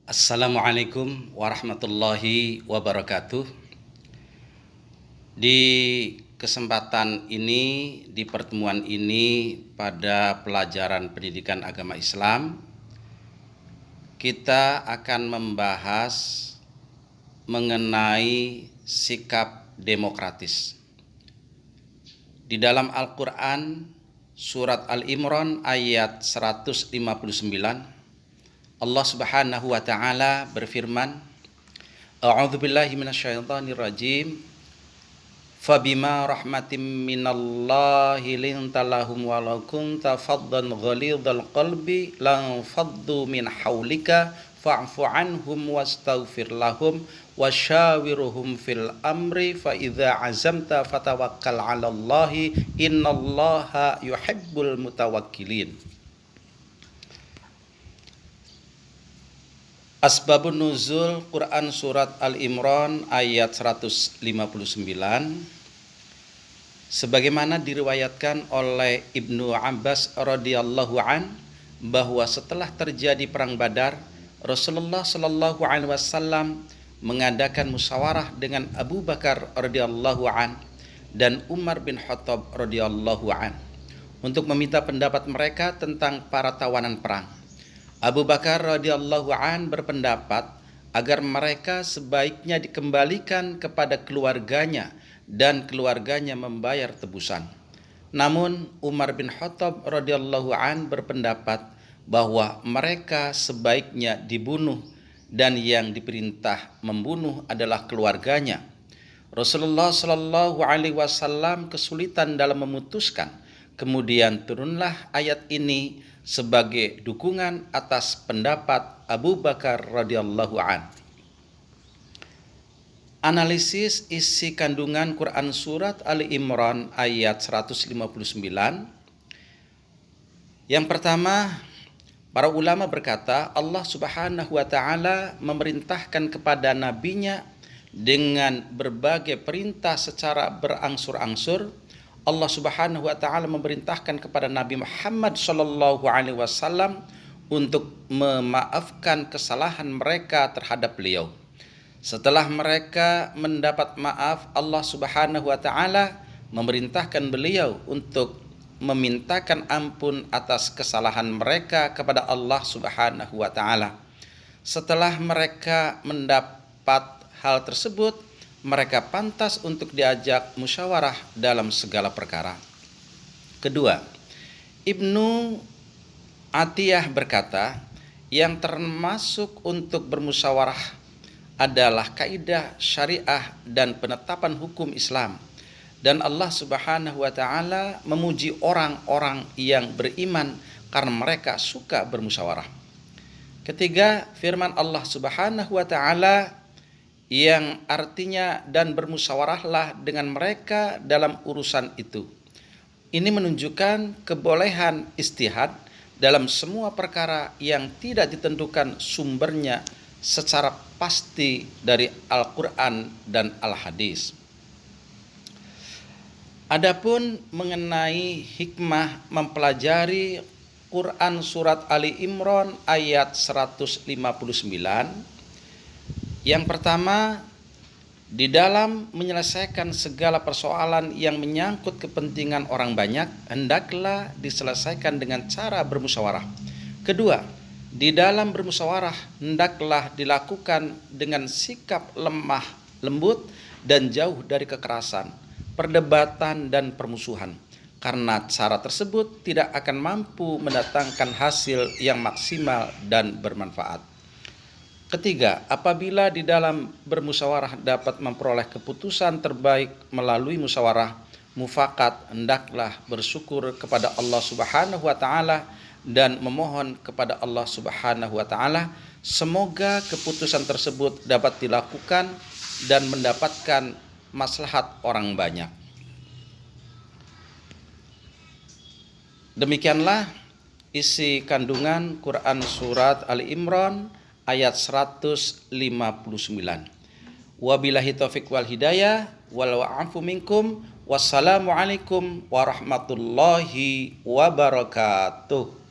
Assalamualaikum warahmatullahi wabarakatuh. Di kesempatan ini, di pertemuan ini pada pelajaran pendidikan agama Islam, kita akan membahas mengenai sikap demokratis. Di dalam Al-Quran, surat Al-Imran ayat 159, Allah Subhanahu wa taala berfirman, A'udzubillahi minasyaitonir rajim. Fabima rahmatim minallahi lintalahum walau kunta faddan ghalidhal qalbi lan faddu min haulika fa'fu anhum wastaghfir lahum wasyawiruhum fil amri fa idza azamta fatawakkal 'alallahi innallaha yuhibbul mutawakkilin. Asbabun nuzul Quran surat Al-Imran ayat 159, sebagaimana diriwayatkan oleh Ibnu Abbas radhiyallahu an, bahwa setelah terjadi perang Badar, Rasulullah sallallahu alaihi wasallam mengadakan musyawarah dengan Abu Bakar radhiyallahu an dan Umar bin Khattab radhiyallahu an untuk meminta pendapat mereka tentang para tawanan perang. Abu Bakar radhiyallahu an berpendapat agar mereka sebaiknya dikembalikan kepada keluarganya dan keluarganya membayar tebusan. Namun Umar bin Khattab radhiyallahu an berpendapat bahwa mereka sebaiknya dibunuh dan yang diperintah membunuh adalah keluarganya. Rasulullah shallallahu alaihi wasallam kesulitan dalam memutuskan. Kemudian turunlah ayat ini sebagai dukungan atas pendapat Abu Bakar radhiyallahu an. Analisis isi kandungan Quran surat Ali Imran ayat 159. Yang pertama, para ulama berkata Allah Subhanahu wa taala memerintahkan kepada nabinya dengan berbagai perintah secara berangsur-angsur. Allah Subhanahu wa taala memerintahkan kepada Nabi Muhammad sallallahu alaihi wasallam untuk memaafkan kesalahan mereka terhadap beliau. Setelah mereka mendapat maaf, Allah Subhanahu wa taala memerintahkan beliau untuk memintakan ampun atas kesalahan mereka kepada Allah Subhanahu wa taala. Setelah mereka mendapat hal tersebut, mereka pantas untuk diajak musyawarah dalam segala perkara. Kedua, Ibnu Atiyah berkata, yang termasuk untuk bermusyawarah adalah kaidah syariah dan penetapan hukum Islam. Dan Allah Subhanahu wa taala memuji orang-orang yang beriman karena mereka suka bermusyawarah. Ketiga, firman Allah Subhanahu wa taala yang artinya dan bermusyawarahlah dengan mereka dalam urusan itu. Ini menunjukkan kebolehan ijtihad dalam semua perkara yang tidak ditentukan sumbernya secara pasti dari Al-Quran dan Al-Hadis. Adapun mengenai hikmah mempelajari Quran surat Ali Imran ayat 159, yang pertama, di dalam menyelesaikan segala persoalan yang menyangkut kepentingan orang banyak, hendaklah diselesaikan dengan cara bermusyawarah. Kedua, di dalam bermusyawarah hendaklah dilakukan dengan sikap lemah lembut dan jauh dari kekerasan, perdebatan dan permusuhan, karena cara tersebut tidak akan mampu mendatangkan hasil yang maksimal dan bermanfaat. Ketiga, apabila di dalam bermusyawarah dapat memperoleh keputusan terbaik melalui musyawarah mufakat, hendaklah bersyukur kepada Allah Subhanahu wa taala dan memohon kepada Allah Subhanahu wa taala semoga keputusan tersebut dapat dilakukan dan mendapatkan maslahat orang banyak. Demikianlah isi kandungan Quran surat Ali Imran ayat 159. Wabillahi taufiq wal hidayah wal wa'afu minkum. Wassalamualaikum warahmatullahi wabarakatuh.